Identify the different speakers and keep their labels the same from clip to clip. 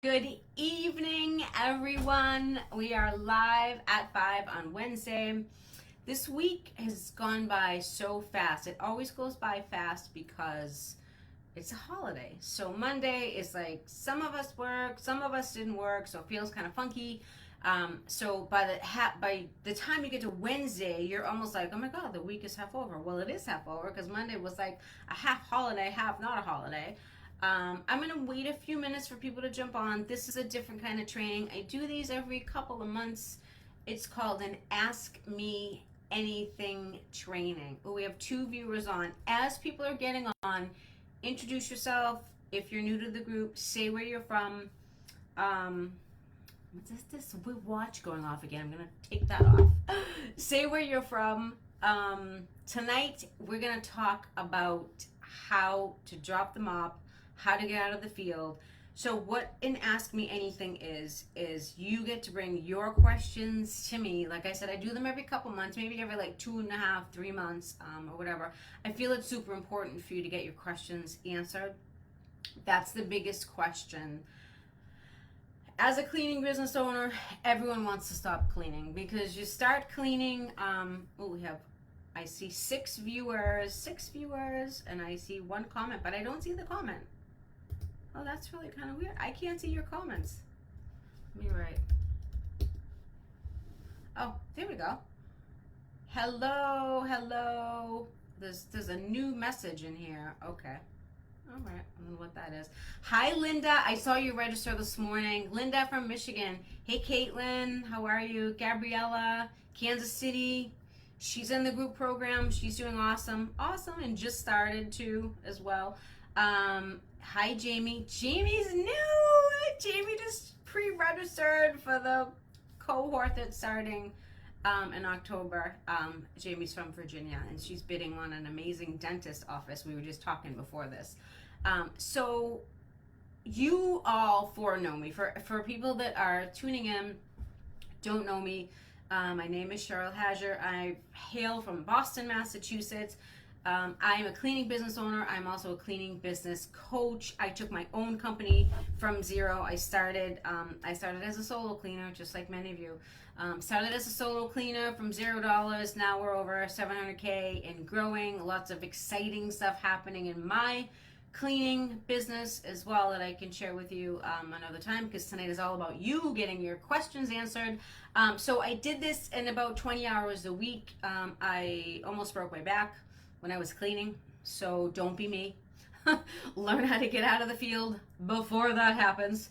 Speaker 1: Good evening, everyone. We are live at 5 on Wednesday. This week has gone by so fast. It always goes by fast because it's a holiday. So Monday is like some of us work, some of us didn't work, so it feels kind of funky. So by the time you get to Wednesday, you're almost like, oh my God, the week is half over. Well, it is half over because Monday was like a half holiday, half not a holiday. I'm going to wait a few minutes for people to jump on. This is a different kind of training. I do these every couple of months. It's called an Ask Me Anything training. We have 2 viewers on. As people are getting on, introduce yourself. If you're new to the group, say where you're from. What's this weird watch going off again? I'm going to take that off. Say where you're from. Tonight, we're going to talk about how to drop the mop, how to get out of the field. So what an Ask Me Anything is you get to bring your questions to me. Like I said, I do them every couple months, maybe every like 2.5, 3 months, or whatever. I feel it's super important for you to get your questions answered. That's the biggest question. As a cleaning business owner, everyone wants to stop cleaning because you start cleaning. I see 6 viewers, and I see 1 comment, but I don't see the comment. Oh, that's really kind of weird. I can't see your comments. Let me write. Oh, there we go. Hello. There's a new message in here. Okay. All right. I don't know what that is. Hi, Linda. I saw you register this morning. Linda from Michigan. Hey, Caitlin. How are you? Gabriella, Kansas City. She's in the group program. She's doing awesome, and just started too as well. Hi, Jamie. Jamie's new. Jamie just pre-registered for the cohort that's starting in October. Jamie's from Virginia, and she's bidding on an amazing dentist office. We were just talking before this. So you all 4 know me. For people that are tuning in, don't know me, my name is Cheryl Hager. I hail from Boston, Massachusetts. I'm a cleaning business owner. I'm also a cleaning business coach. I took my own company from zero. I started as a solo cleaner, just like many of you. Started as a solo cleaner from $0. Now we're over $700K and growing. Lots of exciting stuff happening in my cleaning business as well that I can share with you another time, because tonight is all about you getting your questions answered. So I did this in about 20 hours a week. I almost broke my back when I was cleaning, so don't be me. Learn how to get out of the field before that happens,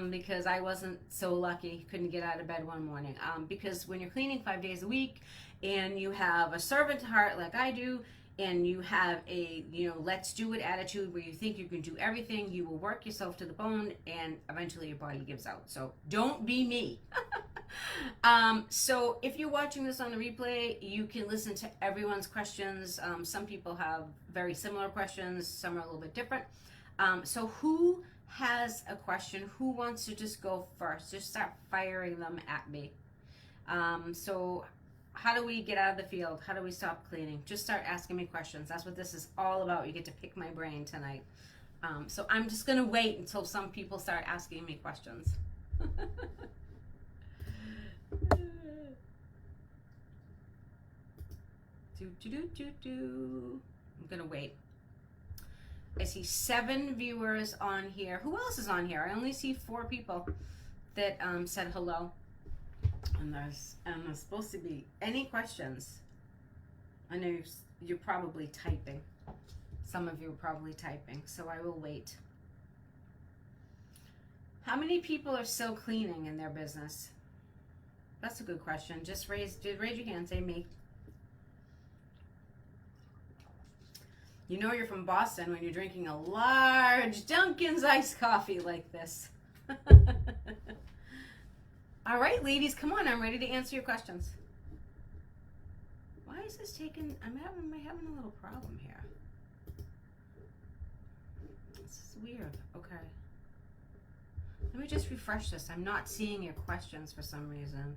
Speaker 1: because I wasn't so lucky, couldn't get out of bed one morning. Because when you're cleaning 5 days a week and you have a servant heart like I do, and you have a let's do it attitude where you think you can do everything, you will work yourself to the bone and eventually your body gives out. So don't be me. So if you're watching this on the replay, you can listen to everyone's questions. Some people have very similar questions, some are a little bit different. So who has a question? Who wants to just go first? Just start firing them at me. So how do we get out of the field? How do we stop cleaning? Just start asking me questions. That's what this is all about. You get to pick my brain tonight. So I'm just going to wait until some people start asking me questions. I'm going to wait. I see 7 viewers on here. Who else is on here? I only see 4 people that said hello. And there's supposed to be any questions. I know you're probably typing. Some of you are probably typing, so I will wait. How many people are still cleaning in their business? That's a good question. Just raise your hand, say me. You know you're from Boston when you're drinking a large Dunkin's iced coffee like this. All right, ladies, come on. I'm ready to answer your questions. Why is this taking... Am I having a little problem here? This is weird. Okay. Let me just refresh this. I'm not seeing your questions for some reason.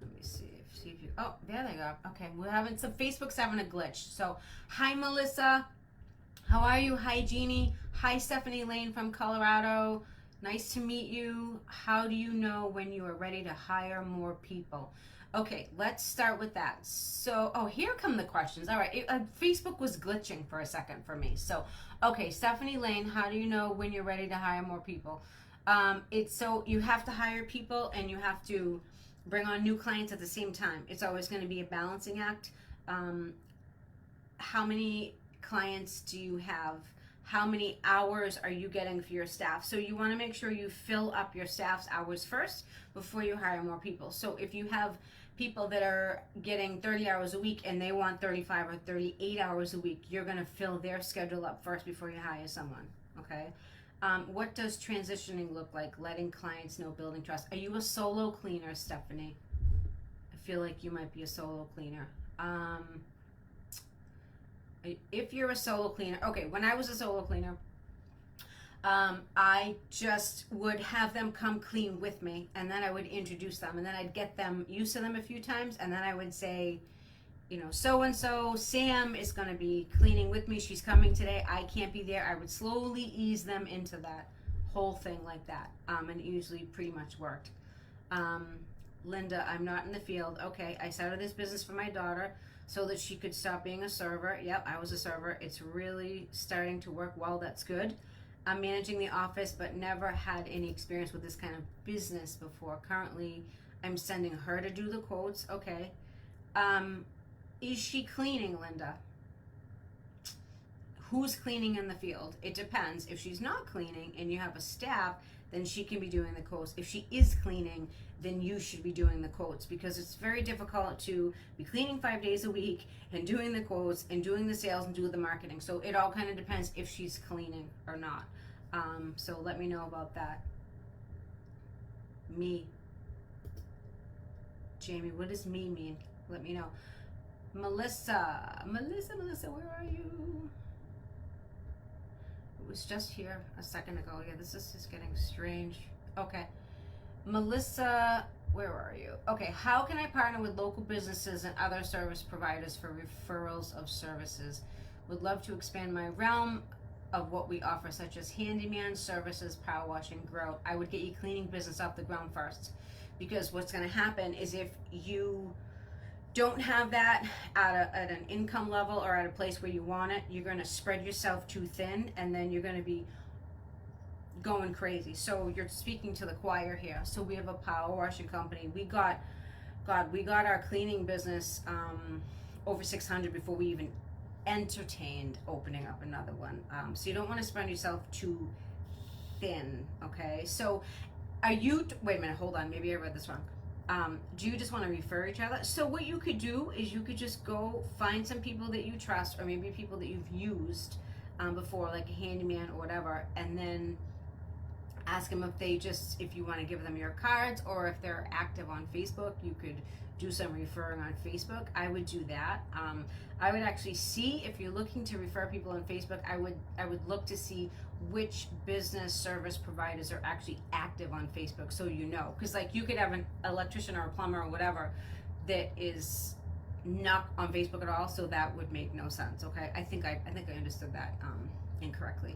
Speaker 1: Let me see if you... Oh, there they go. Okay, we're having Facebook's having a glitch. So, hi, Melissa. How are you? Hi, Jeannie. Hi, Stephanie Lane from Colorado. Nice to meet you. How do you know when you are ready to hire more people? Okay, let's start with that. So, oh, here come the questions. All right, Facebook was glitching for a second for me. So, okay, Stephanie Lane, how do you know when you're ready to hire more people? It's so you have to hire people and you have to bring on new clients at the same time. It's always going to be a balancing act. Um, how many clients do you have? How many hours are you getting for your staff? So you want to make sure you fill up your staff's hours first before you hire more people. So if you have people that are getting 30 hours a week and they want 35 or 38 hours a week, you're going to fill their schedule up first before you hire someone. Okay. What does transitioning look like? Letting clients know, building trust. Are you a solo cleaner, Stephanie? I feel like you might be a solo cleaner. If you're a solo cleaner, okay, when I was a solo cleaner, I just would have them come clean with me, and then I would introduce them, and then I'd get them used to them a few times, and then I would say, you know, so and so, Sam is going to be cleaning with me. She's coming today. I can't be there. I would slowly ease them into that whole thing like that, and it usually pretty much worked. Linda, I'm not in the field. Okay, I started this business for my daughter so that she could stop being a server. Yep, I was a server. It's really starting to work well. That's good. I'm managing the office, but never had any experience with this kind of business before. Currently, I'm sending her to do the quotes. Okay. Is she cleaning, Linda? Who's cleaning in the field? It depends. If she's not cleaning and you have a staff, then she can be doing the quotes. If she is cleaning, then you should be doing the quotes, because it's very difficult to be cleaning 5 days a week and doing the quotes and doing the sales and doing the marketing. So it all kind of depends if she's cleaning or not. So let me know about that. Me. Jamie, what does me mean? Let me know. Melissa, where are you? It was just here a second ago. Yeah, this is just getting strange. Okay. Melissa, where are you? Okay, how can I partner with local businesses and other service providers for referrals of services? Would love to expand my realm of what we offer, such as handyman services, power washing, grow. I would get your cleaning business off the ground first, because what's going to happen is if you don't have that at an income level or at a place where you want it, you're going to spread yourself too thin, and then you're going to be going crazy. So you're speaking to the choir here. So we have a power washing company. We got our cleaning business over 600 before we even entertained opening up another one. So you don't want to spread yourself too thin. Okay. So are you? Wait a minute. Hold on. Maybe I read this wrong. Do you just want to refer each other? So what you could do is you could just go find some people that you trust, or maybe people that you've used before, like a handyman or whatever, and then ask them if you want to give them your cards, or if they're active on Facebook, you could do some referring on Facebook. I would do that. I would actually see, if you're looking to refer people on Facebook, I would look to see which business service providers are actually active on Facebook, so you know, because like you could have an electrician or a plumber or whatever that is not on Facebook at all, so that would make no sense. Okay, I think I understood that incorrectly.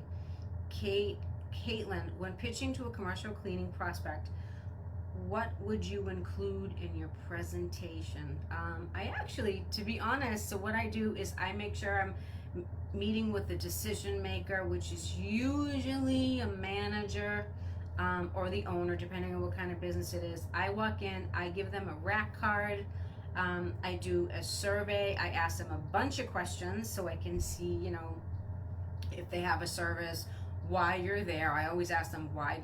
Speaker 1: Caitlin, when pitching to a commercial cleaning prospect, what would you include in your presentation? I actually, to be honest, so what I do is I make sure I'm meeting with the decision maker, which is usually a manager or the owner, depending on what kind of business it is. I walk in, I give them a rack card, I do a survey, I ask them a bunch of questions so I can see, you know, if they have a service, why you're there. I always ask them, why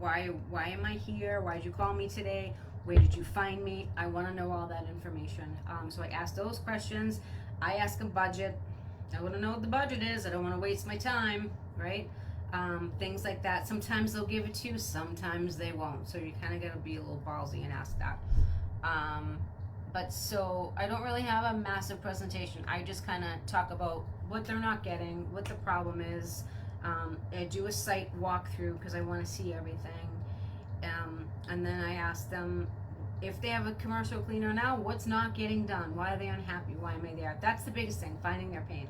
Speaker 1: am I here? Why did you call me today? Where did you find me? I want to know all that information. So I ask those questions. I ask a budget. I want to know what the budget is. I don't want to waste my time, right? Things like that. Sometimes they'll give it to you, sometimes they won't. So you kind of got to be a little ballsy and ask that. But so I don't really have a massive presentation. I just kind of talk about what they're not getting, what the problem is. I do a site walkthrough because I want to see everything. And then I ask them, if they have a commercial cleaner now, what's not getting done? Why are they unhappy? Why am I there? That's the biggest thing, finding their pain.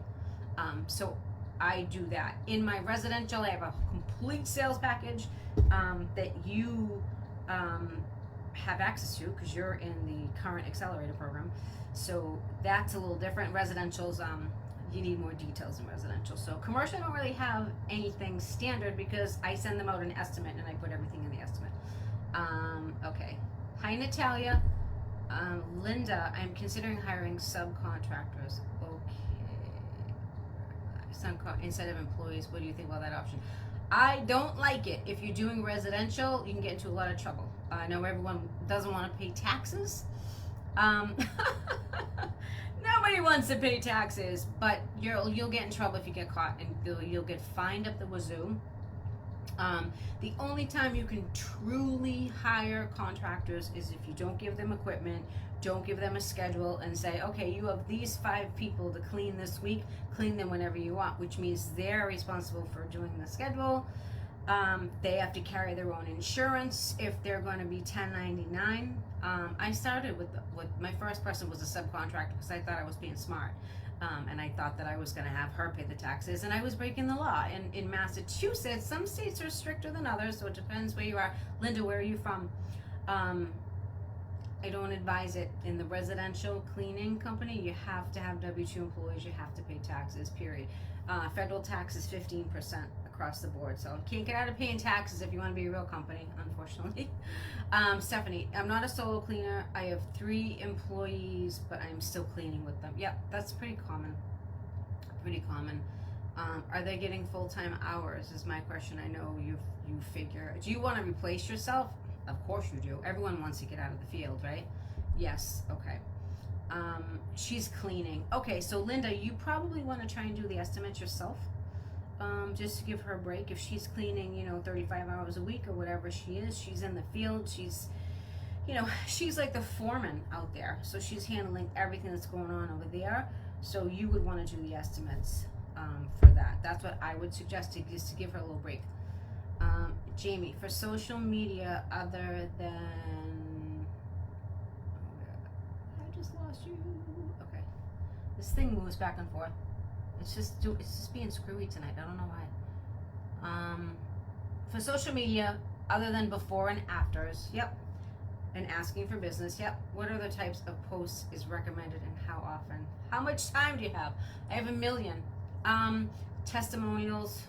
Speaker 1: So I do that. In my residential, I have a complete sales package that you have access to because you're in the current accelerator program. So that's a little different. Residential's you need more details in residential. So commercial, I don't really have anything standard because I send them out an estimate and I put everything in the estimate. Okay. Hi, Natalia. Linda, I'm considering hiring subcontractors. Okay. Instead of employees, what do you think about that option? I don't like it. If you're doing residential, you can get into a lot of trouble. I know everyone doesn't want to pay taxes. Nobody wants to pay taxes, but you'll get in trouble if you get caught, and you'll get fined up the wazoo. The only time you can truly hire contractors is if you don't give them equipment, don't give them a schedule, and say, okay, you have these 5 people to clean this week, clean them whenever you want, which means they're responsible for doing the schedule. They have to carry their own insurance if they're going to be 1099. I started with my first person was a subcontractor because I thought I was being smart. And I thought that I was going to have her pay the taxes, and I was breaking the law. And in Massachusetts, some states are stricter than others, so it depends where you are. Linda, where are you from? I don't advise it. In the residential cleaning company, you have to have W-2 employees. You have to pay taxes, period. Federal tax is 15% across the board, so can't get out of paying taxes if you want to be a real company, unfortunately. Stephanie, I'm not a solo cleaner. I have 3 employees, but I'm still cleaning with them. Yep, that's pretty common. Pretty common. Are they getting full-time hours is my question. I know you figure. Do you want to replace yourself? Of course you do. Everyone wants to get out of the field, right? Yes, okay. She's cleaning. Okay, so Linda, you probably want to try and do the estimates yourself. Just to give her a break. If she's cleaning, 35 hours a week or whatever she is, she's in the field, she's like the foreman out there. So she's handling everything that's going on over there. So you would want to do the estimates for that. That's what I would suggest, just to give her a little break. Jamie, for social media other than... I just lost you. Okay. This thing moves back and forth. It's just being screwy tonight. I don't know why. For social media, other than before and afters, yep. And asking for business, yep. What other types of posts is recommended and how often? How much time do you have? I have 1 million. Testimonials,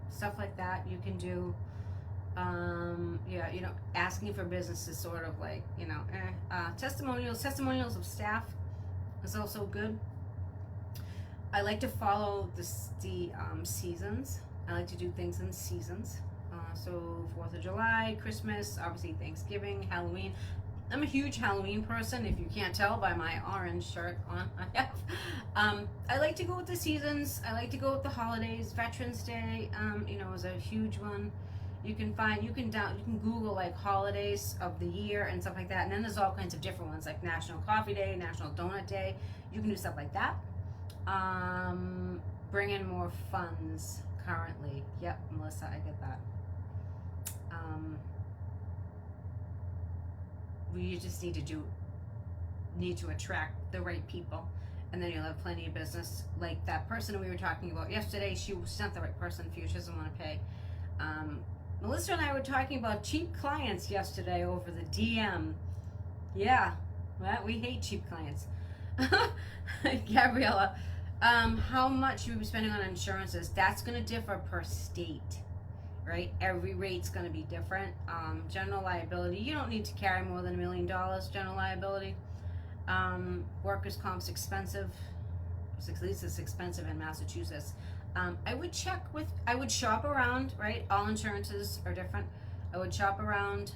Speaker 1: stuff like that you can do. Asking for business is sort of like, testimonials of staff is also good. I like to follow the seasons. I like to do things in seasons. So 4th of July, Christmas, obviously Thanksgiving, Halloween. I'm a huge Halloween person, if you can't tell by my orange shirt on I have. I like to go with the seasons. I like to go with the holidays. Veterans Day, is a huge one. You can Google like holidays of the year and stuff like that. And then there's all kinds of different ones like National Coffee Day, National Donut Day. You can do stuff like that. Bring in more funds currently. Yep, Melissa, I get that. You just need to attract the right people, and then you'll have plenty of business. Like that person we were talking about yesterday, she's not the right person for you. She doesn't want to pay. Melissa and I were talking about cheap clients yesterday over the DM. Yeah, well, we hate cheap clients. Gabriella, how much you be spending on insurances? That's going to differ per state, right? Every rate's going to be different. General liability, you don't need to carry more than $1 million. General liability. Workers' comp's expensive. At least it's expensive in Massachusetts. I would shop around, right? All insurances are different. I would shop around.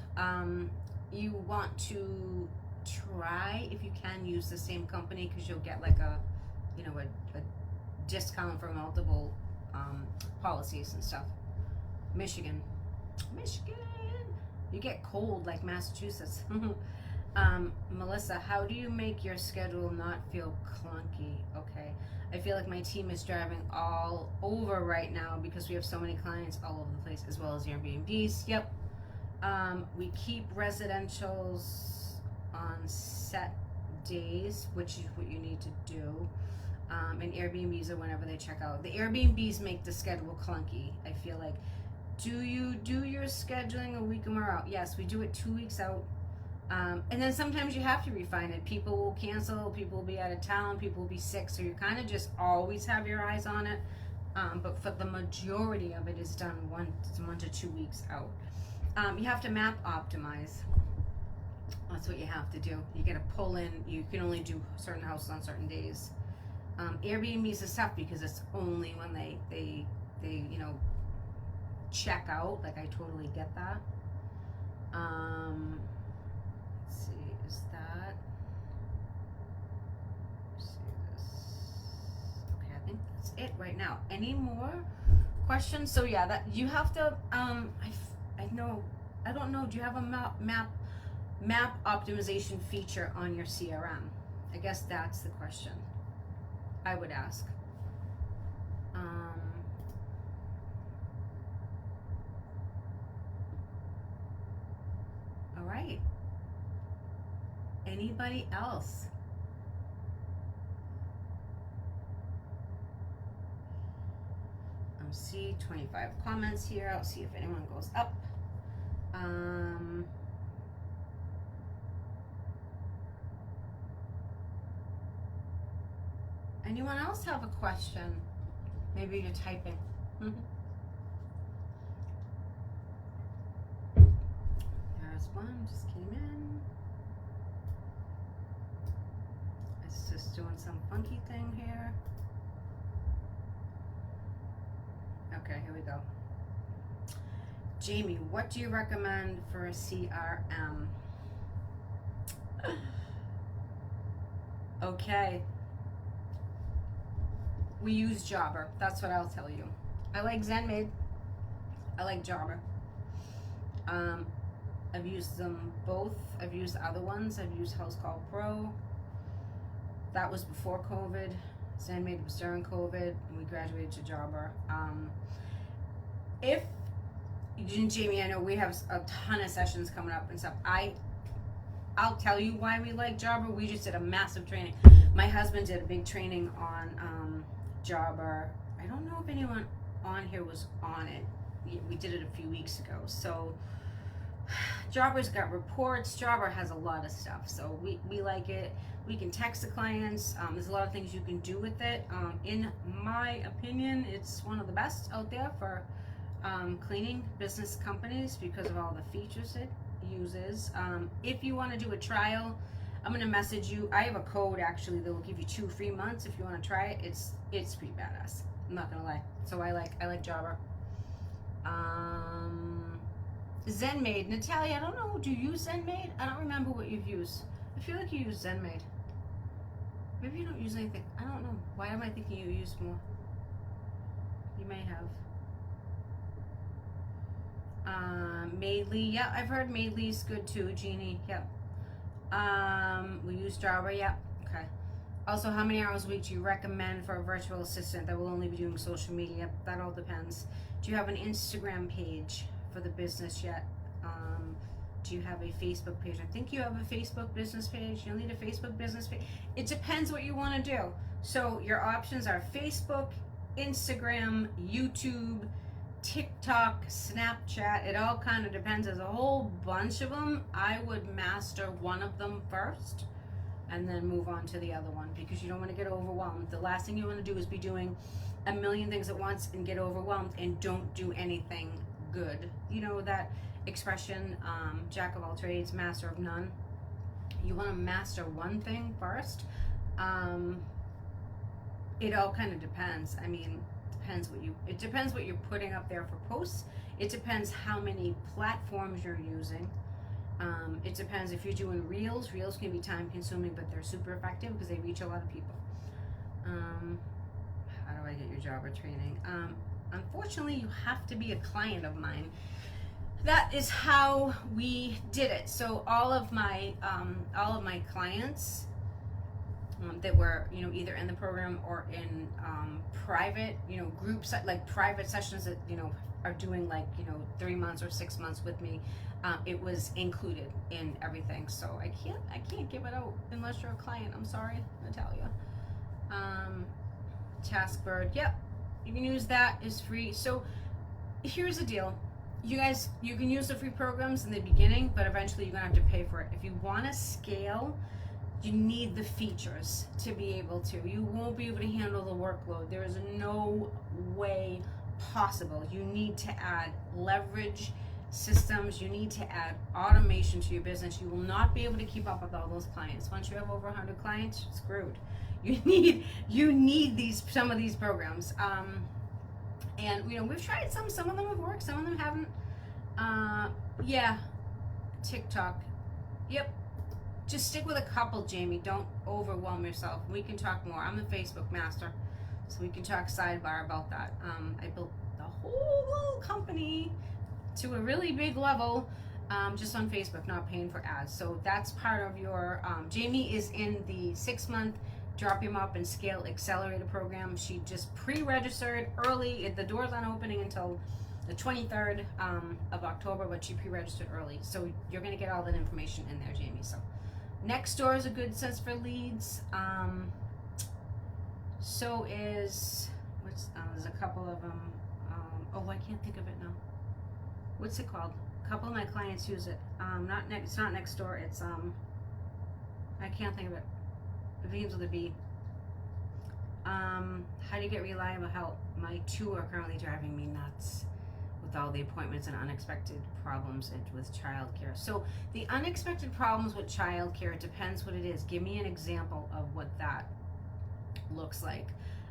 Speaker 1: You want to try, if you can, use the same company because you'll get like a discount for multiple policies and stuff. Michigan, you get cold like Massachusetts. Melissa, how do you make your schedule not feel clunky? Okay, I feel like my team is driving all over right now because we have so many clients all over the place, as well as Airbnbs. Yep. We keep residentials on set days, which is what you need to do. and Airbnbs are whenever they check out. The Airbnbs make the schedule clunky. I feel like, do you do your scheduling a week or more out? Yes, we do it 2 weeks out. And then sometimes you have to refine it. People will cancel, people will be out of town, people will be sick, so you kind of just always have your eyes on it. But for the majority of it is done 1 to 2 weeks out. You have to map optimize. That's what you have to do. You got to pull in. You can only do certain houses on certain days. Airbnbs is tough because it's only when they check out. Like, I totally get that. Let's see, is that? Let's see this. Okay, I think that's it right now. Any more questions? So yeah, that you have to. I don't know. Do you have a map optimization feature on your CRM? I guess that's the question I would ask. All right. Anybody else? See 25 comments here. I'll see if anyone goes up. Anyone else have a question? Maybe you're typing. There's one, just came in. It's just doing some funky thing here. Okay, here we go. Jamie, what do you recommend for a CRM? Okay. We use Jobber. That's what I'll tell you. I like ZenMaid. I like Jobber. I've used them both. I've used other ones. I've used House Call Pro. That was before COVID. ZenMaid was during COVID, and we graduated to Jobber. If Jamie, I know we have a ton of sessions coming up and stuff. I'll tell you why we like Jobber. We just did a massive training. My husband did a big training on Jobber. I don't know if anyone on here was on it. We did it a few weeks ago. So Jobber's got reports. Jobber has a lot of stuff. So we like it. We can text the clients. There's a lot of things you can do with it. In my opinion, it's one of the best out there for cleaning business companies because of all the features it uses. If you want to do a trial, I'm going to message you. I have a code actually that will give you 2 free months if you want to try it. It's pretty badass. I'm not going to lie. So I like Jobber. ZenMaid. Natalia, I don't know. Do you use ZenMaid? I don't remember what you've used. I feel like you use ZenMaid. Maybe you don't use anything. I don't know. Why am I thinking you use more? You may have. Maidly. Yeah, I've heard Maidly's good too. Jeannie. Yep. We use Jobber. Yep. Okay. Also, how many hours a week do you recommend for a virtual assistant that will only be doing social media? That all depends. Do you have an Instagram page for the business yet? Do you have a Facebook page? I think you have a Facebook business page. You'll need a Facebook business page. It depends what you want to do. So your options are Facebook, Instagram, YouTube, TikTok, Snapchat. It all kind of depends. There's a whole bunch of them. I would master one of them first and then move on to the other one because you don't want to get overwhelmed. The last thing you want to do is be doing a million things at once and get overwhelmed and don't do anything good. You know that expression, jack of all trades, master of none. You want to master one thing first. It all kind of depends. I mean, it depends what you're putting up there for posts. It depends how many platforms you're using. It depends if you're doing reels. Reels can be time consuming, but they're super effective because they reach a lot of people. How do I get your Jobber training? Unfortunately, you have to be a client of mine. That is how we did it. So all of my clients that were either in the program or in private groups, like private sessions that are doing 3 months or 6 months with me, it was included in everything. So I can't give it out unless you're a client. I'm sorry, Natalia. Taskbird. Yep, you can use that. It's free. So here's the deal. You guys, you can use the free programs in the beginning, but eventually you're gonna have to pay for it. If you want to scale, you need the features to be able to. You won't be able to handle the workload. There is no way possible. You need to add leverage systems. You need to add automation to your business. You will not be able to keep up with all those clients. Once you have over 100 clients, you're screwed. You need some of these programs. And we've tried some of them have worked, some of them haven't. Yeah, TikTok. Yep. Just stick with a couple, Jamie. Don't overwhelm yourself. We can talk more. I'm the Facebook master, so we can talk sidebar about that. I built the whole company to a really big level just on Facebook, not paying for ads. So that's part of your, Jamie is in the 6-month Drop Him Up and Scale Accelerator program. She just pre-registered early. The doors aren't opening until the 23rd of October, but she pre-registered early. So you're going to get all that information in there, Jamie. So Nextdoor is a good sense for leads. So is, there's a couple of them. I can't think of it now. What's it called? A couple of my clients use it. It's not Nextdoor. It's, I can't think of it. It begins with a B. How do you get reliable help? My 2 are currently driving me nuts with all the appointments and unexpected problems with childcare. So the unexpected problems with childcare, it depends what it is. Give me an example of what that looks like.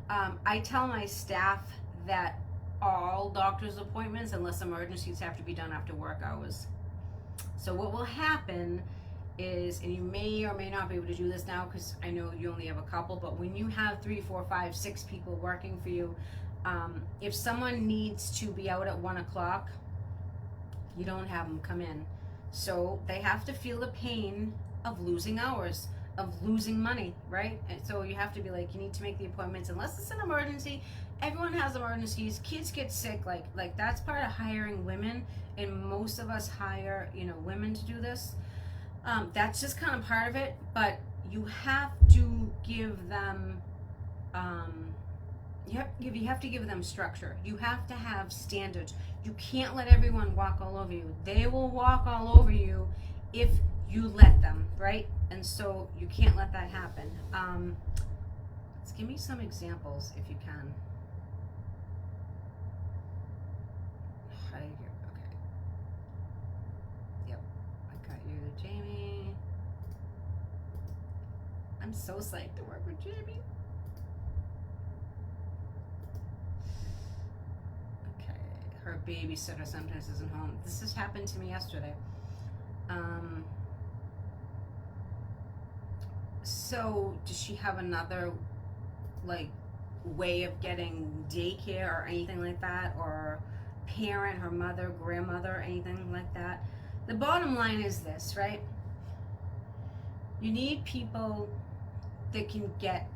Speaker 1: I tell my staff that all doctor's appointments, unless emergencies, have to be done after work hours. So what will happen is, and you may or may not be able to do this now because I know you only have a couple, but when you have 3, 4, 5, 6 people working for you, if someone needs to be out at 1 o'clock, you don't have them come in. So they have to feel the pain of losing hours, of losing money, right? And so you have to be like, you need to make the appointments unless it's an emergency. Everyone has emergencies. Kids get sick. Like that's part of hiring women, and most of us hire women to do this. That's just kind of part of it, but you have to give them, you have to give them structure. You have to have standards. You can't let everyone walk all over you. They will walk all over you if you let them, right? And so you can't let that happen. Let's give me some examples if you can. Okay. Yep, I got you, Jamie. I'm so psyched to work with Jamie. Okay, her babysitter sometimes isn't home. This has happened to me yesterday. So does she have another way of getting daycare or anything like that, or parent, her mother, grandmother, anything like that? The bottom line is this, right? You need people that can get,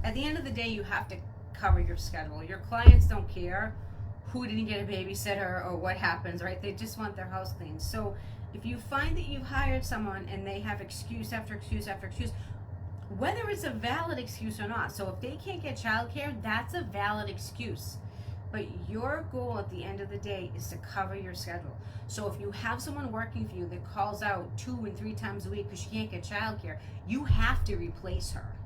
Speaker 1: at the end of the day, you have to cover your schedule. Your clients don't care who didn't get a babysitter or what happens, right? They just want their house cleaned. So if you find that you've hired someone and they have excuse after excuse after excuse, whether it's a valid excuse or not, so if they can't get childcare, that's a valid excuse. But your goal at the end of the day is to cover your schedule. So if you have someone working for you that calls out 2 and 3 times a week because she can't get childcare, you have to replace her.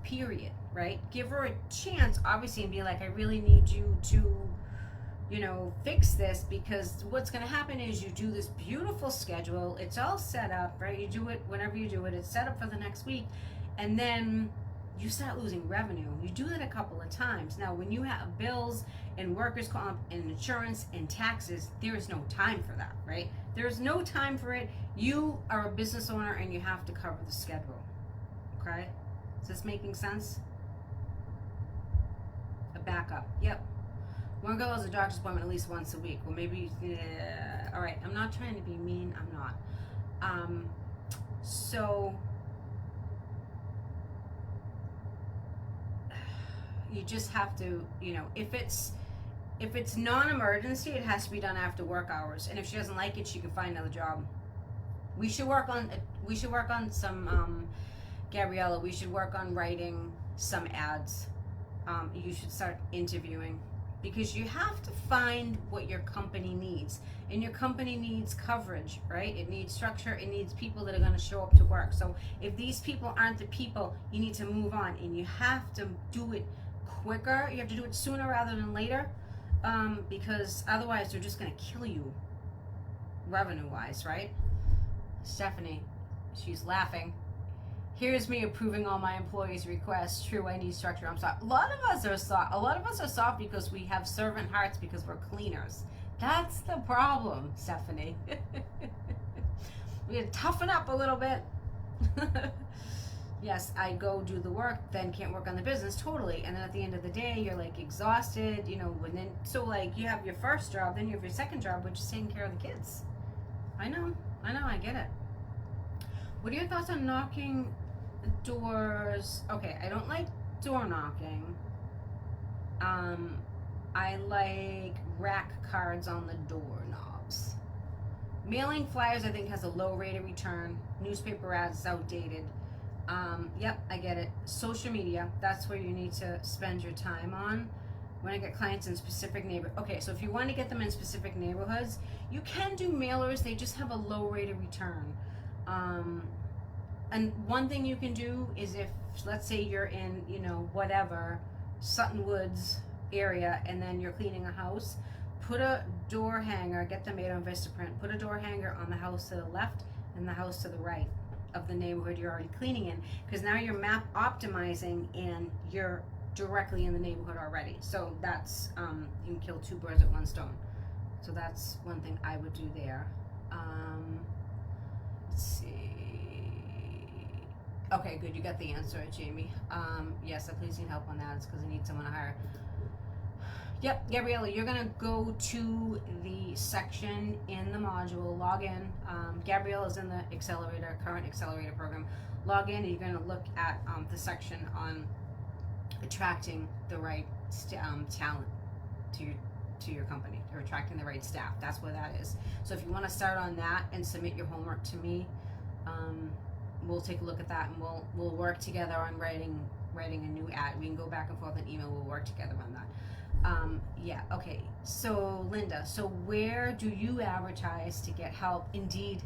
Speaker 1: Period. Right? Give her a chance, obviously, and be like, I really need you to, fix this, because what's going to happen is you do this beautiful schedule. It's all set up, right? You do it whenever you do it. It's set up for the next week, and then you start losing revenue. You do that a couple of times. Now, when you have bills and workers' comp and insurance and taxes, there is no time for that, right? There's no time for it. You are a business owner and you have to cover the schedule. Okay? Is this making sense? A backup. Yep. One girl has a doctor's appointment at least once a week. Well, maybe, all right. I'm not trying to be mean. I'm not. So you just have to, if it's non-emergency, it has to be done after work hours. And if she doesn't like it, she can find another job. We should work on some, Gabriella, we should work on writing some ads. You should start interviewing, because you have to find what your company needs. And your company needs coverage, right? It needs structure. It needs people that are going to show up to work. So if these people aren't the people, you need to move on. And you have to do it quicker. You have to do it sooner rather than later, because otherwise they're just going to kill you revenue-wise, right? Stephanie, she's laughing. Here's me approving all my employees' requests. True, I need structure. I'm soft. A lot of us are soft because we have servant hearts, because we're cleaners. That's the problem, Stephanie. We gotta toughen up a little bit. Yes, I go do the work, then can't work on the business, totally. And then at the end of the day, you're like exhausted, you know. And then so like you have your first job, then you have your second job, which is taking care of the kids. I know, I get it. What are your thoughts on knocking doors? Okay, I don't like door knocking. I like rack cards on the doorknobs. Mailing flyers, I think, has a low rate of return. Newspaper ads is outdated. Yep, I get it. Social media, that's where you need to spend your time on. When I get clients in specific neighborhoods. Okay, so if you want to get them in specific neighborhoods, you can do mailers. They just have a low rate of return. And one thing you can do is, if, let's say you're in, you know, whatever, Sutton Woods area, and then you're cleaning a house, put a door hanger, get them made on Vistaprint, put a door hanger on the house to the left and the house to the right of the neighborhood you're already cleaning in, because now you're map optimizing and you're directly in the neighborhood already. So that's, you can kill two birds with one stone. So that's one thing I would do there. Let's see. Okay, good, you got the answer, Jamie. Yes, I please need help on that. It's because I need someone to hire. Yep, Gabriella, you're gonna go to the section in the module, log in. Gabriella's in the current accelerator program. Log in, and you're gonna look at the section on attracting the right talent to your company, or attracting the right staff. That's where that is. So if you want to start on that and submit your homework to me, we'll take a look at that, and we'll work together on writing a new ad. We can go back and forth in email. We'll work together on that. Yeah, okay. So Linda, so where do you advertise to get help? Indeed,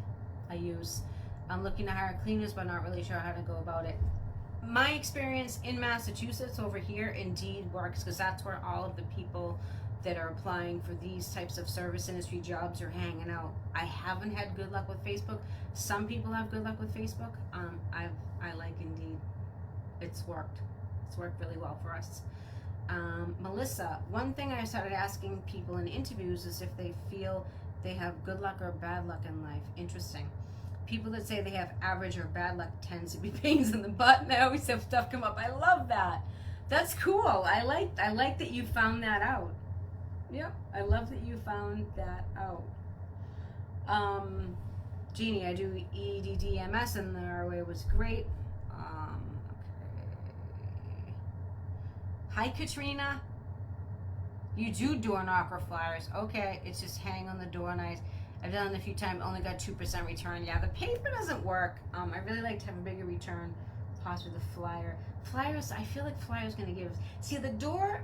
Speaker 1: I use. I'm looking to hire cleaners, but not really sure how to go about it. My experience in Massachusetts over here, Indeed works, because that's where all of the people that are applying for these types of service industry jobs are hanging out. I haven't had good luck with Facebook. Some people have good luck with Facebook. I like Indeed. It's worked really well for us. Melissa, one thing I started asking people in interviews is if they feel they have good luck or bad luck in life. Interesting. People that say they have average or bad luck tends to be pains in the butt, and I always have stuff come up. I love that. That's cool. I like that you found that out. Yep, I love that you found that out. Jeannie, I do EDDMS, and their way was great. Okay. Hi, Katrina. You do door knocker flyers. Okay, it's just hang on the door nice. I've done it a few times, only got 2% return. Yeah, the paper doesn't work. I really like to have a bigger return, possibly the flyer. Flyers, I feel like flyers gonna give. See, the door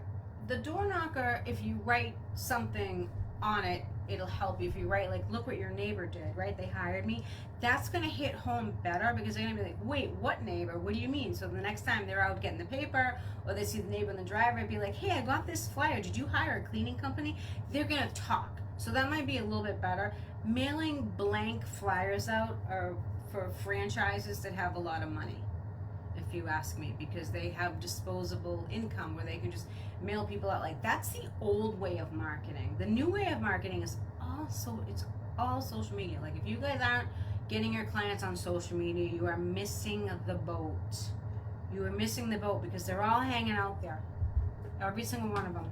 Speaker 1: knocker, if you write something on it, it'll help you. If you write, like, look what your neighbor did, right? They hired me. That's gonna hit home better, because they're gonna be like, wait, what neighbor? What do you mean? So the next time they're out getting the paper, or they see the neighbor in the driveway, be like, hey, I got this flyer. Did you hire a cleaning company? They're gonna talk. So that might be a little bit better. Mailing blank flyers out are for franchises that have a lot of money, if you ask me, because they have disposable income where they can just mail people out. Like, that's the old way of marketing. The new way of marketing is it's all social media. Like, if you guys aren't getting your clients on social media, you are missing the boat. You are missing the boat, because they're all hanging out there. Every single one of them.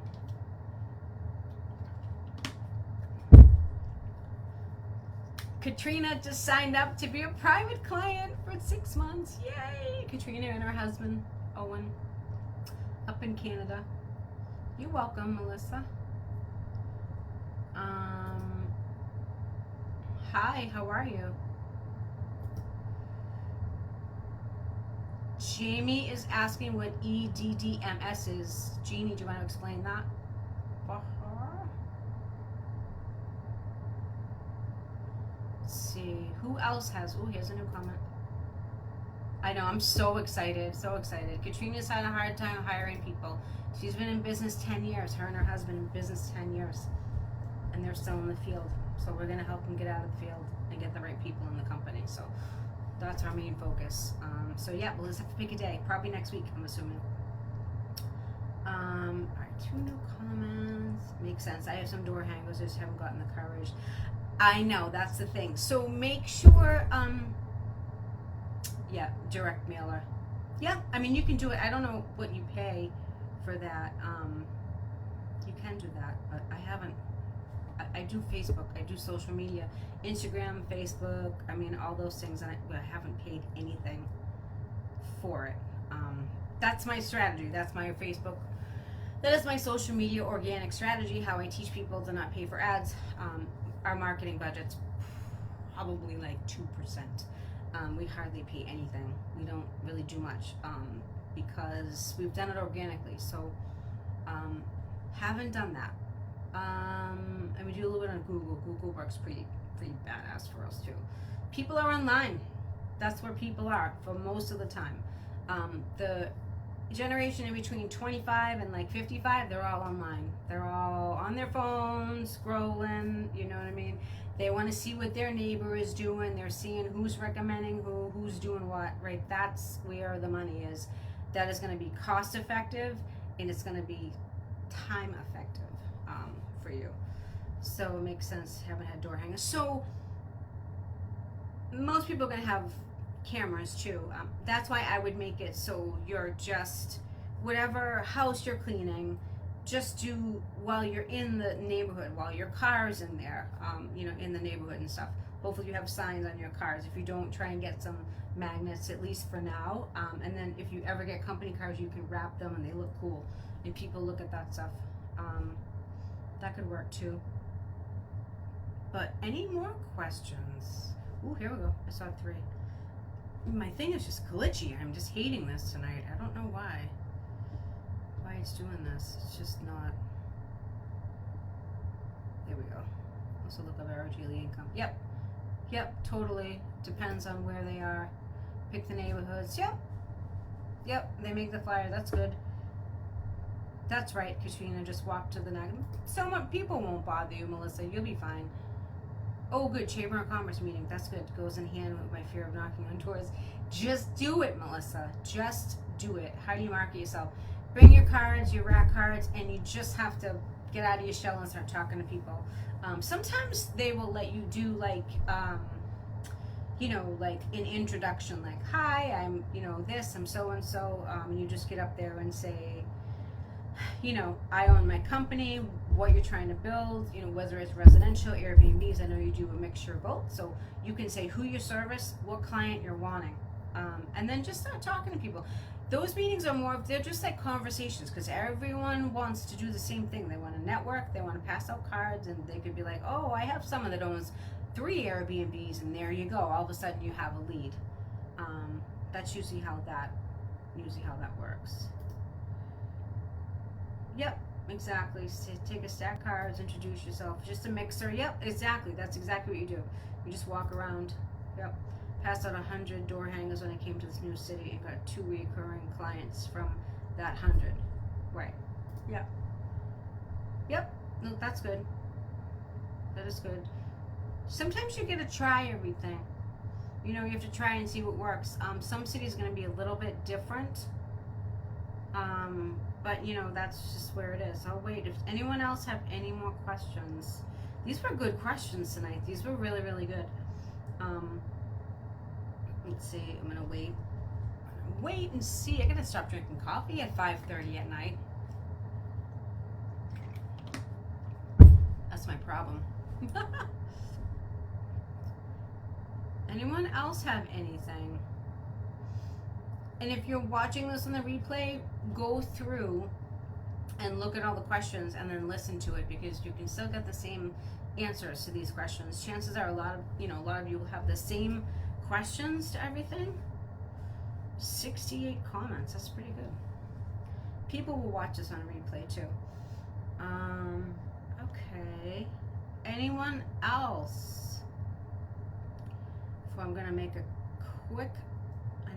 Speaker 1: Katrina just signed up to be a private client for 6 months. Yay! Katrina and her husband, Owen, up in Canada. You're welcome, Melissa. Hi, how are you? Jamie is asking what EDDMS is. Jeannie, do you want to explain that for her? Let's see. Who else has? Oh, here's a new comment. I know, I'm so excited, so excited. Katrina's had a hard time hiring people. She's been in business 10 years. Her and her husband in business 10 years. And they're still in the field. So we're going to help them get out of the field and get the right people in the company. So that's our main focus. So yeah, we'll just have to pick a day. Probably next week, I'm assuming. All right, 2 new comments. Makes sense. I have some door hangers. I just haven't gotten the courage. I know, that's the thing. So make sure, yeah, direct mailer. Yeah, I mean, you can do it. I don't know what you pay for that. You can do that, but I haven't. I do Facebook. I do social media, Instagram, Facebook. I mean, all those things, and I haven't paid anything for it. That's my strategy. That's my Facebook. That is my social media organic strategy. How I teach people to not pay for ads. Our marketing budget's probably like 2%. We hardly pay anything. We don't really do much because we've done it organically. So haven't done that. And we do a little bit on Google. Google works pretty badass for us too. People are online. That's where people are for most of the time. The generation in between 25 and like 55, they're all online. They're all on their phones, scrolling, you know what I mean? They want to see what their neighbor is doing. They're seeing who's recommending who's doing what, right? That's where the money is. That is going to be cost effective, and it's going to be time effective for you. So it makes sense. Haven't had door hangers. So most people are going to have cameras too. That's why I would make it so you're just, whatever house you're cleaning, just do while you're in the neighborhood, while your car's in there, in the neighborhood and stuff. Hopefully you have signs on your cars. If you don't, try and get some magnets, at least for now. And then if you ever get company cars, you can wrap them and they look cool. And people look at that stuff. That could work too. But any more questions? Ooh, here we go. I saw 3. My thing is just glitchy. I'm just hating this tonight. I don't know why it's doing this. It's just not. There we go. Also look up average yearly income. Yep, totally. Depends on where they are. Pick the neighborhoods. Yep, they make the flyer. That's good. That's right, Katrina. Just walk to the next. So much people won't bother you, Melissa. You'll be fine. Oh, good. Chamber of Commerce meeting. That's good. Goes in hand with my fear of knocking on doors. Just do it, Melissa. Just do it. How do you market yourself? Bring your cards, your rack cards, and you just have to get out of your shell and start talking to people. Sometimes they will let you do like an introduction, like, hi, I'm, this, I'm so-and-so, and you just get up there and say, I own my company, what you're trying to build, whether it's residential, Airbnbs, I know you do a mixture of both, so you can say who you service, what client you're wanting, and then just start talking to people. Those meetings are they're just like conversations, because everyone wants to do the same thing. They want to network, they want to pass out cards, and they could be like, oh, I have someone that owns 3 Airbnbs, and there you go. All of a sudden you have a lead. That's usually how that works. Yep, exactly. So take a stack of cards, introduce yourself. Just a mixer. Yep, exactly. That's exactly what you do. You just walk around. Yep. Passed out 100 door hangers when I came to this new city and got 2 recurring clients from that 100. Right. Yep. No, that's good. That is good. Sometimes you get to try everything. You have to try and see what works. Some cities are going to be a little bit different. But that's just where it is. I'll wait. If anyone else have any more questions, these were good questions tonight. These were really, really good. Let's see. I'm gonna wait and see. I gotta stop drinking coffee at 5:30 at night. That's my problem. Anyone else have anything? And if you're watching this on the replay, go through and look at all the questions and then listen to it, because you can still get the same answers to these questions. Chances are a lot of you will have the same questions to everything. 68 comments. That's pretty good. People will watch this on replay too. Okay. Anyone else? I'm gonna make a quick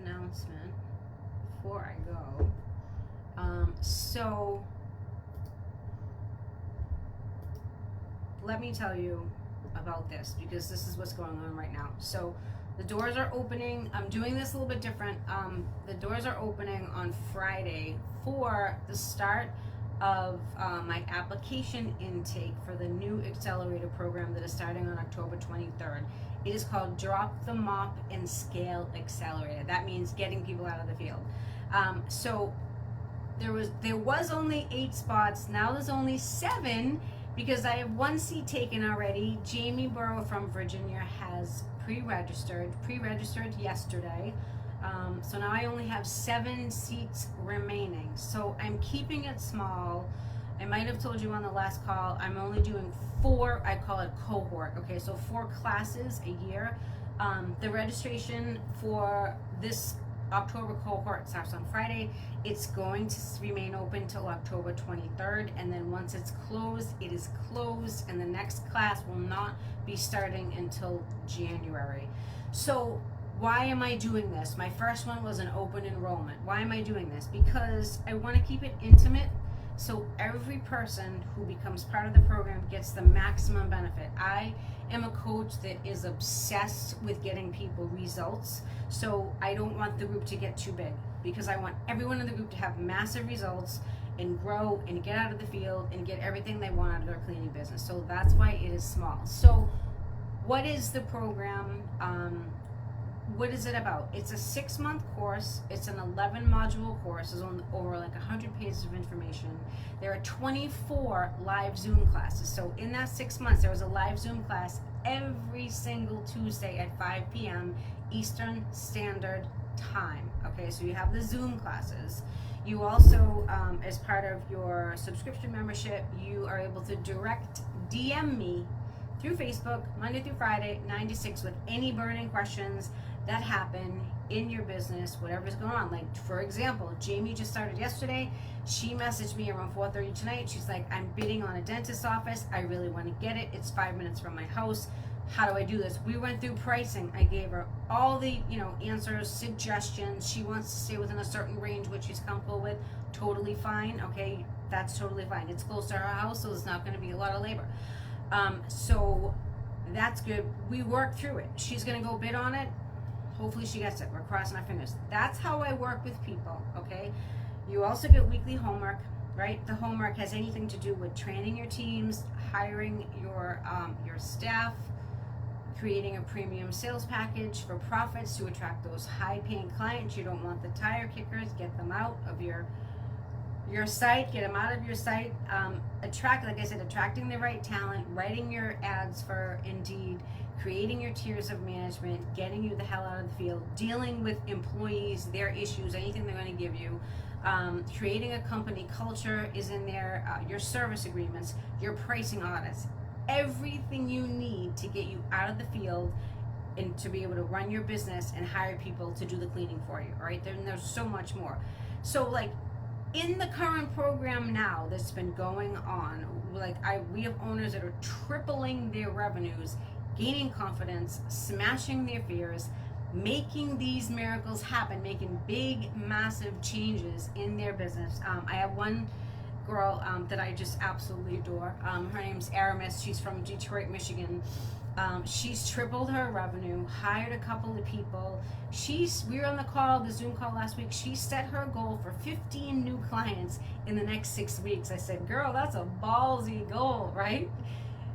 Speaker 1: announcement before I go. So let me tell you about this, because this is what's going on right now. So the doors are opening. I'm doing this a little bit different. The doors are opening on Friday for the start of my application intake for the new accelerator program that is starting on October 23rd. It is called Drop the Mop and Scale Accelerator. That means getting people out of the field. So there was only 8 spots. Now there's only 7, because I have 1 seat taken already. Jamie Burrow from Virginia has pre-registered yesterday. So now I only have 7 seats remaining. So I'm keeping it small. I might have told you on the last call, I'm only doing 4, I call it cohort. Okay, so 4 classes a year. The registration for this October cohort starts on Friday. It's going to remain open till October 23rd, and then once it's closed, it is closed, and the next class will not be starting until January. So why am I doing this? My first one was an open enrollment. Why am I doing this? Because I want to keep it intimate, so every person who becomes part of the program gets the maximum benefit. I am a coach that is obsessed with getting people results, so I don't want the group to get too big, because I want everyone in the group to have massive results and grow and get out of the field and get everything they want out of their cleaning business. So that's why it is small. So what is the program? What is it about? It's a 6-month course. It's an 11-module course. There's over like 100 pages of information. There are 24 live Zoom classes. So in that 6 months, there was a live Zoom class every single Tuesday at 5 p.m. Eastern Standard Time. Okay, so you have the Zoom classes. You also, as part of your subscription membership, you are able to direct DM me through Facebook Monday through Friday, 9 to 6, with any burning questions that happen in your business, whatever's going on. Like, for example, Jamie just started yesterday. She messaged me around 4:30 tonight. She's like, I'm bidding on a dentist's office. I really want to get it. It's 5 minutes from my house. How do I do this? We went through pricing. I gave her all the, answers, suggestions. She wants to stay within a certain range, which she's comfortable with. Totally fine. Okay, that's totally fine. It's close to her house, so it's not going to be a lot of labor. So that's good. We worked through it. She's going to go bid on it. Hopefully she gets it. We're crossing our fingers. That's how I work with people, okay? You also get weekly homework, right? The homework has anything to do with training your teams, hiring your staff, creating a premium sales package for profits to attract those high-paying clients. You don't want the tire kickers. Get them out of your site. Get them out of your site. Attracting the right talent, writing your ads for Indeed, creating your tiers of management, getting you the hell out of the field, dealing with employees, their issues, anything they're going to give you, creating a company culture is in there, your service agreements, your pricing audits, everything you need to get you out of the field and to be able to run your business and hire people to do the cleaning for you, all right? Then there's so much more. So like, in the current program now that's been going on, we have owners that are tripling their revenues, gaining confidence, smashing their fears, making these miracles happen, making big, massive changes in their business. I have one girl that I just absolutely adore. Her name's Aramis. She's from Detroit, Michigan. She's tripled her revenue, hired a couple of people. We were on the Zoom call last week. She set her goal for 15 new clients in the next 6 weeks. I said, girl, that's a ballsy goal, right?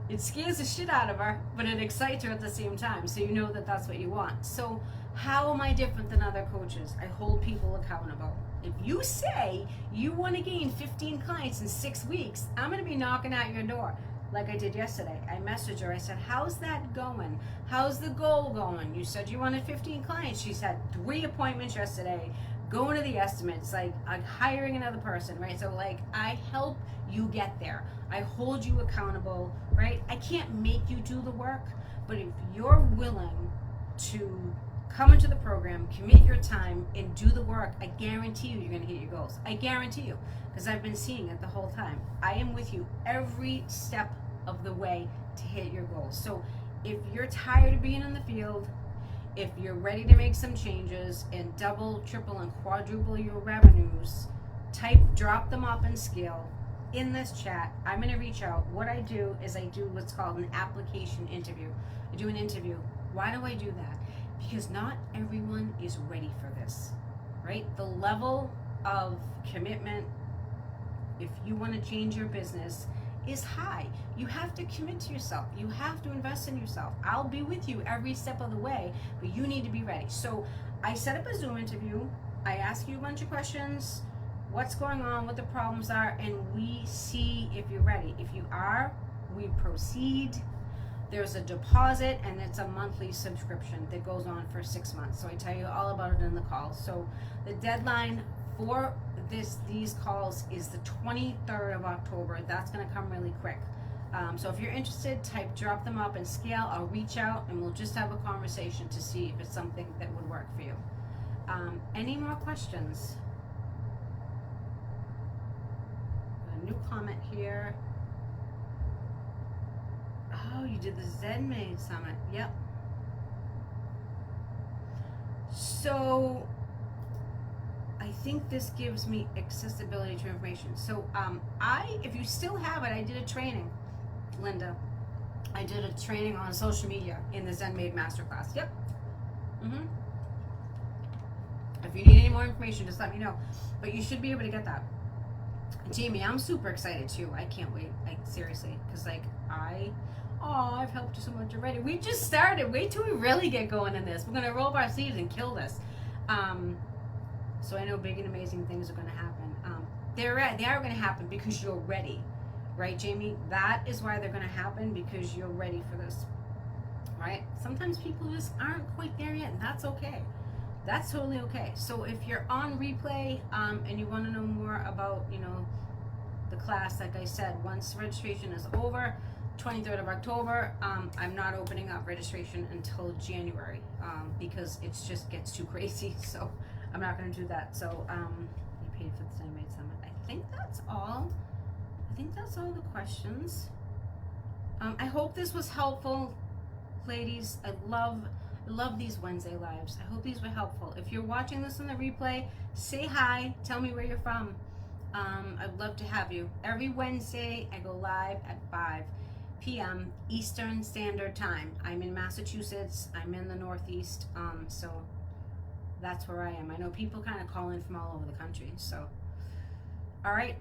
Speaker 1: It scares the shit out of her, but it excites her at the same time. So you know that that's what you want. So how am I different than other coaches? I hold people accountable. If you say you want to gain 15 clients in 6 weeks, I'm going to be knocking at your door. Like I did yesterday. I messaged her. I said, how's that going? How's the goal going? You said you wanted 15 clients. She's had 3 appointments yesterday, going to the estimates, like hiring another person, right? So like, I help you get there. I hold you accountable, right? I can't make you do the work, but if you're willing to come into the program, commit your time, and do the work, I guarantee you're going to hit your goals. I guarantee you, because I've been seeing it the whole time. I am with you every step of the way to hit your goals. So if you're tired of being in the field, if you're ready to make some changes and double, triple, and quadruple your revenues, drop them up in scale in this chat. I'm going to reach out. What I do is I do what's called an application interview. I do an interview. Why do I do that? Because not everyone is ready for this, right? The level of commitment, if you want to change your business, is high. You have to commit to yourself. You have to invest in yourself. I'll be with you every step of the way, but you need to be ready. So I set up a Zoom interview. I ask you a bunch of questions, what's going on, what the problems are, and we see if you're ready. If you are, we proceed. There's a deposit, and it's a monthly subscription that goes on for 6 months. So I tell you all about it in the call. So the deadline for these calls is the 23rd of October. That's going to come really quick. So if you're interested, drop them up in scale. I'll reach out and we'll just have a conversation to see if it's something that would work for you. Any more questions? A new comment here. Oh, you did the ZenMade Summit. Yep. So I think this gives me accessibility to information. So if you still have it, I did a training, Linda. I did a training on social media in the ZenMade Masterclass. Yep. If you need any more information, just let me know. But you should be able to get that. Jamie, I'm super excited too. I can't wait. Like, seriously. Because, like, I've helped you so much already. We just started. Wait till we really get going in this. We're going to roll up our sleeves and kill this. So I know big and amazing things are going to happen. They are going to happen because you're ready. Right, Jamie? That is why they're going to happen, because you're ready for this. Right? Sometimes people just aren't quite there yet, and that's okay. That's totally okay. So if you're on replay and you want to know more about, the class, like I said, once registration is over, 23rd of October, I'm not opening up registration until January because it just gets too crazy. So I'm not going to do that. So you paid for the ZenMade Summit. I think that's all. The questions. I hope this was helpful, ladies. I love these Wednesday lives. I hope these were helpful. If you're watching this on the replay, say hi. Tell me where you're from. I'd love to have you. Every Wednesday, I go live at 5 p.m. Eastern Standard Time. I'm in Massachusetts. I'm in the Northeast. So that's where I am. I know people kind of call in from all over the country. So, all right.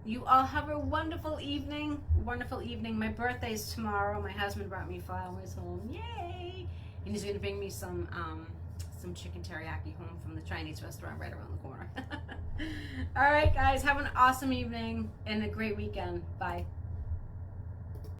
Speaker 1: You all have a wonderful evening. Wonderful evening. My birthday is tomorrow. My husband brought me flowers home. Yay! And he's going to bring me some chicken teriyaki home from the Chinese restaurant right around the corner. All right, guys. Have an awesome evening and a great weekend. Bye.